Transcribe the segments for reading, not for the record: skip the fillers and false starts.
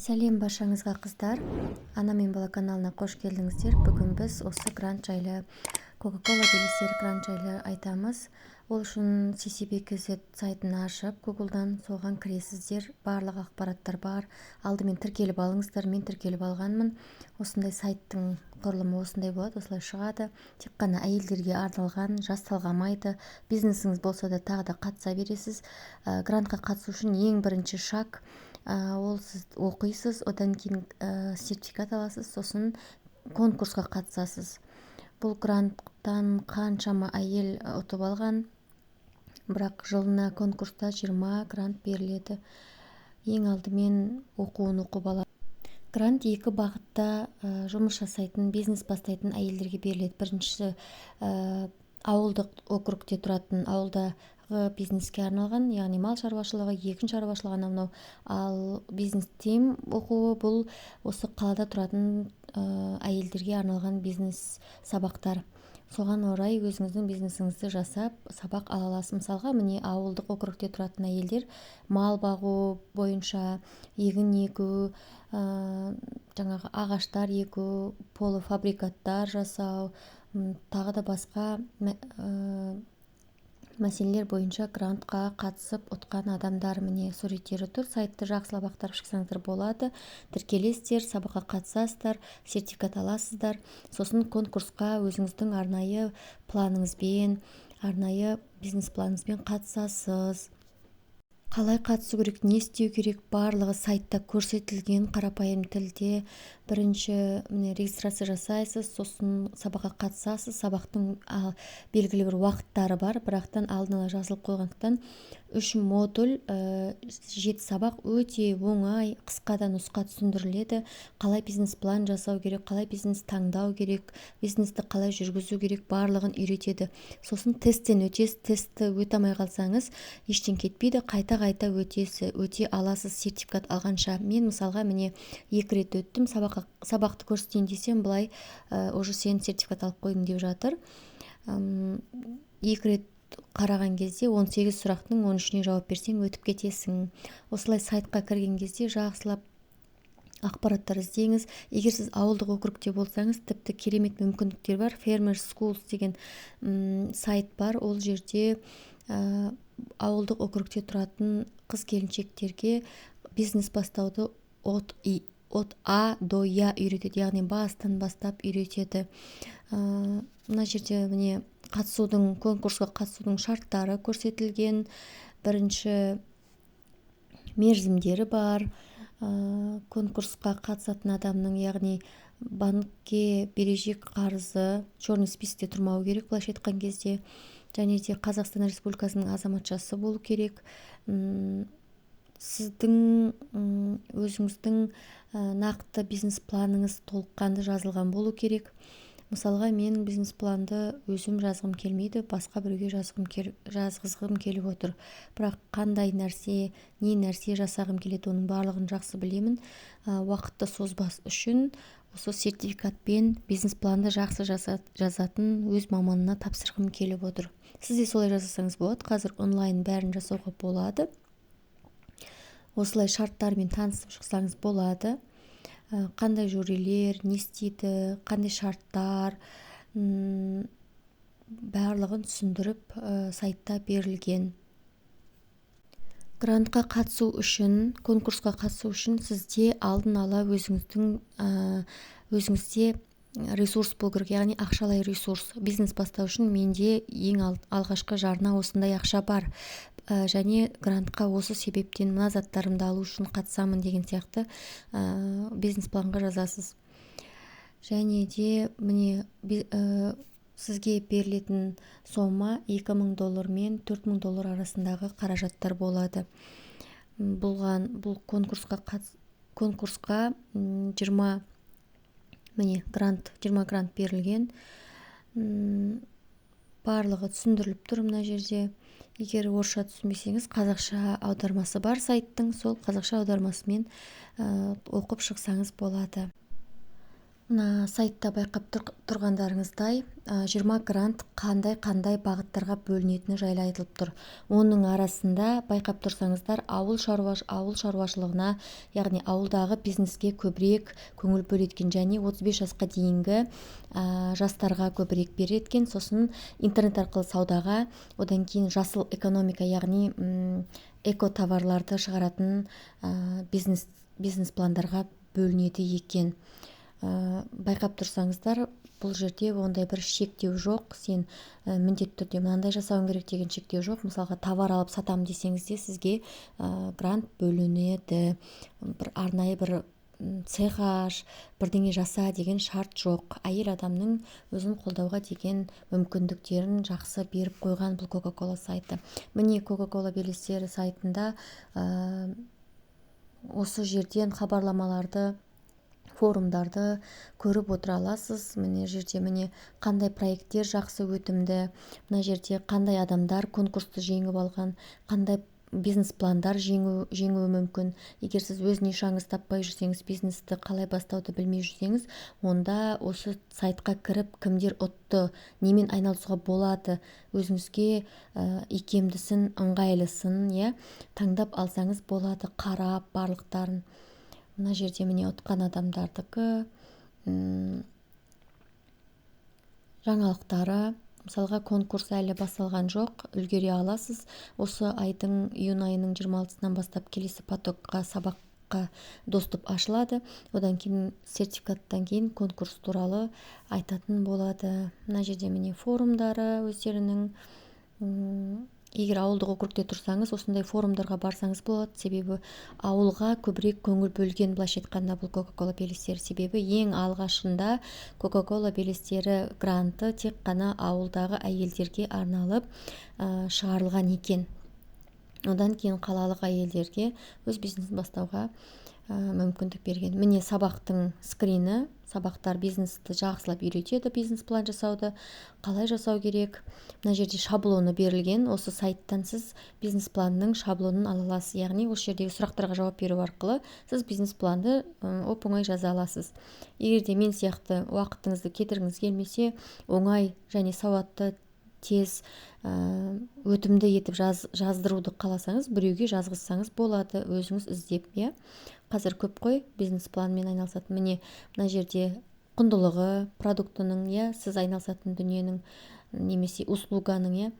Сәлем баршаңызға қыздар. Ана мен бала каналына қош келдіңіздер. Бүгін біз осы грант жайлы, Coca-Cola белестері грант жайлы айтамыз. Ол үшін CCB-KZ сайтын ашып, Google-дан соған кіресіздер. Барлық ақпараттар бар. Алдымен тіркеліп алыңыздар. Мен тіркеліп алғанмын. Осындай сайттың құрылымы осындай болады, осылай шығады. Тек қана әйелдерге арналған, жас талғамайды. Бизнесіңіз болса да тағы да қатыса бересіз. Грантқа қатысу үшін ең бірінші шаг ол сіз оқисыз, одан кейін сертификат аласыз, сосын конкурсқа қатысасыз. Бұл гранттан қаншама әйел ұтып алған, бірақ жылына конкурста 20 грант беріледі. Ең алдымен оқуын оқып алады. Грант екі бағытта жұмыс жасайтын, бизнес бастайтын әйелдерге беріледі. Біріншісі ауылдық округте тұратын, ауылдағы бизнеске арналған, яғни мал шаруашылығы, егін шаруашылығы анау. Ал бизнес тим оқуы бұл осы қалада тұратын әйелдерге арналған бизнес сабақтар. Соған орай өзіңіздің бизнесіңізді жасап, сабақ ала аласыз. Мысалға, міне ауылдық округте тұратын әйелдер мал бағу бойынша, егін егу, жаңағы ағаштар егу, полуфабрикаттар жасау, тағы да басқа мәселелер бойынша грантқа қатысып ұтқан адамдар, міне суреттері тұр. Сайтты жақсылап ақтарып шықсаңыздар болады. Тіркелесіздер, сабаққа қатысасыздар, сертификат аласыздар. Сосын конкурсқа өзіңіздің арнайы планыңызбен, арнайы бизнес планыңызбен қатысасыз. Қалай қатысу керек, не істеу керек, барлығы сайтта көрсетілген қарапайым тілде. Бірінші регистрация жасайсыз, сосын сабаққа қатысасыз. Сабақтың белгілі бір уақыттары бар, бірақтан алдын ала жазылып қойғандықтан 3 модуль, 7 сабақ өте оңай, қысқада нұсқа түсіндіріледі. Қалай бизнес план жасау керек, қалай бизнес таңдау керек, бизнесті қалай жүргізу керек, барлығын үйретеді. Сосын тесттен өтесіз, тестті өте алмай қалсаңыз, ештен кетпейді, қайта өте аласыз сертификат алғанша. Мен мысалға міне 2 рет өттім, сабақты көрсетейін десем, былай уже сен сертификат алып қойдың деп жатыр. 2 рет қараған кезде 18 сұрақтың 13-не жауап берсең өтіп кетесің. Осылай сайтқа кірген кезде жақсылап ақпараттар іздеңіз. Егер сіз ауылдық округте болсаңыз, тіпті керемет мүмкіндіктер бар. Farmers Schools деген сайт бар. Ол жерде ауылдық округте тұратын қыз-келіншектерге бизнес бастауды от А до Я үйретеді, яғни бастан бастап үйретеді. Мына жерде міне конкурсқа қатысудың шарттары көрсетілген. Бірінші мерзімдері бар. Конкурсқа қатысатын адамның, яғни банкке берешек қарызы черный спискте тұрмау керек, былайша айтқан кезде. Және де Қазақстан Республикасының азаматшасы болу керек. Сіздің өзіңіздің нақты бизнес планыңыз толыққанды жазылған болу керек. Мысалға, мен бизнес планды өзім жазғым келмейді, басқа біреуге жазғызғым келіп отыр. Бірақ қандай нәрсе, не нәрсе жасағым келеді, оның барлығын жақсы білемін. Уақытты созбас үшін осы сертификатпен бизнес планды жақсы жазатын өз маманына тапсырғым келіп отыр. Сіз де солай жасасаңыз болады. Қазір онлайн бәрін жасауға болады. Осылай шарттармен танысып шықсаңыз болады. Қандай жюрилер, не істейді, қандай шарттар, барлығын түсіндіріп сайтта берілген. Грантқа қатысу үшін, конкурсқа қатысу үшін сізде алдын ала өзіңізде ресурс болу керек, яғни ақшалай ресурс. Бизнес бастау үшін менде ең алғашқы жарна осындай ақша бар. Және грантқа осы себептен мына заттарымды алу үшін қатысамын деген сияқты бизнес планға жазасыз. Және де міне сізге берілетін сома $2000 мен $4000 арасындағы қаражаттар болады. Бұл конкурсқа 20 грант берілген. Барлығы түсіндіріліп тұр мына жерде. Егер орысша түсінбесеңіз, қазақша аудармасы бар сайттың, сол қазақша аудармасымен оқып шықсаңыз болады. Мына сайтта байқап тұрғандарыңыздай 20 грант қандай бағыттарға бөлінетіні жайлы айтылып тұр. Оның арасында байқап тұрсаңыздар ауыл шаруашылығына, яғни ауылдағы бизнеске көбірек көңіл бөлеткен, және 35 жасқа дейінгі жастарға көбірек береткен, сосын интернет арқылы саудаға, одан кейін жасыл экономика, яғни эко товарларды шығаратын бизнес пландарға бөлінеді екен. Байқап тұрсаңыздар, бұл жерде ондай бір шектеу жоқ. Сен міндетті түрде мынандай жасауың керек деген шектеу жоқ. Мысалға, товар алып сатам десеңіз де сізге грант бөлінеді. Бір арнайы бір цех аш, бірдеңе жаса деген шарт жоқ. Әйел адамның өзін қолдауға деген мүмкіндіктерін жақсы беріп қойған бұл Coca-Cola сайты. Міне Coca-Cola белестері сайтында осы жерден хабарламаларды, форумдарды көріп отыра аласыз. Міне жерде қандай проекттер жақсы өтімді, мына жерде қандай адамдар конкурсты жеңіп алған, қандай бизнес пландар жеңуі мүмкін. Егер сіз өз нишаңыз таппай жүрсеңіз, бизнесті қалай бастауды білмей жүрсеңіз, онда осы сайтқа кіріп, кімдер ұтты, немен айналысуға болады, өзіңізге икемдісін, ыңғайлысын таңдап алсаңыз болады, қарап барлықтарын. Мына жерде міне ұтқан адамдардікі, жаңалықтары. Мысалға, конкурс әлі басталған жоқ, үлгере аласыз. Осы июнь айының 26-сынан бастап келесі потокқа, сабаққа доступ ашылады. Одан кейін сертификаттан кейін конкурс туралы айтатын болады. Мына жерде міне форумдары өздерінің. Егер ауылдық округте тұрсаңыз, осындай форумдарға барсаңыз болады. Себебі ауылға көбірек көңіл бөлген, былайша айтқанда, бұл Coca-Cola белестері. Себебі ең алғашында Coca-Cola белестері гранты тек қана ауылдағы әйелдерге арналып шығарылған екен. Одан кейін қалалық әйелдерге өз бизнесін бастауға мүмкіндік берген. Міне сабақтың скрины. Сабақтар бизнесті жақсылап үйретеді, бизнес план жасауды, қалай жасау керек. Мына жерде шаблоны берілген. Осы сайттан сіз бизнес планның шаблонын ала аласыз. Яғни осы жердегі сұрақтарға жауап беру арқылы сіз бизнес планды оп-оңай жаза аласыз. Егер де мен сияқты уақытыңызды кетіргіңіз келмесе, оңай және сауатты, тез, өтімді етіп жаздыруды қаласаңыз, біреуге жазғызсаңыз болады, өзіңіз іздеп. Қазір көп қой бизнес планмен айналысатын. Міне мына жерде құндылығы, продуктының, сіз айналысатын дүниенің, немесе услуганың,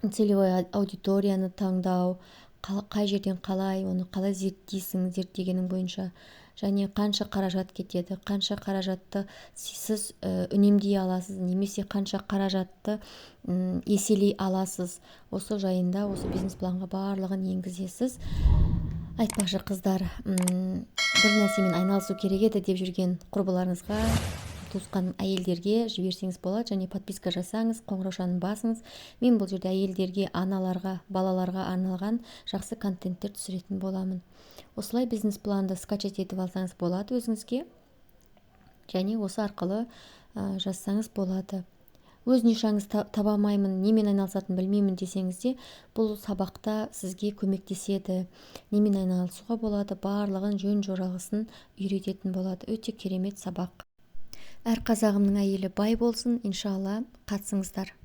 целевой аудиторияны таңдау, қай жерден қалай, оны қалай зерттейсің, зерттегенің бойынша, және қанша қаражат кетеді, қанша қаражатты сіз үнемдей аласыз, немесе қанша қаражатты еселей аласыз. Осы жайында осы бизнес планға барлығын енгізесіз. Айтпақшы қыздар, бір нәрсемен айналысу керек еді деп жүрген құрбыларыңызға, туысқан әйелдерге жіберсеңіз болады, және подписка жасаңыз, қоңыраушаны басыңыз. Мен бұл жерде әйелдерге, аналарға, балаларға арналған жақсы контенттер түсіретін боламын. Осылай бизнес планды скачать етіп алсаңыз болады өзіңізге, және осы арқылы жазсаңыз болады. Өз нишаңыз таба алмаймын, немен айналысатын білмеймін десеңіз де, бұл сабақта сізге көмектеседі. Немен айналысуға болады, барлығын жөн-жоралғысын үйрететін болады. Өте керемет сабақ. Әр қазағымның әйелі бай болсын, иншалла, қатысыңыздар.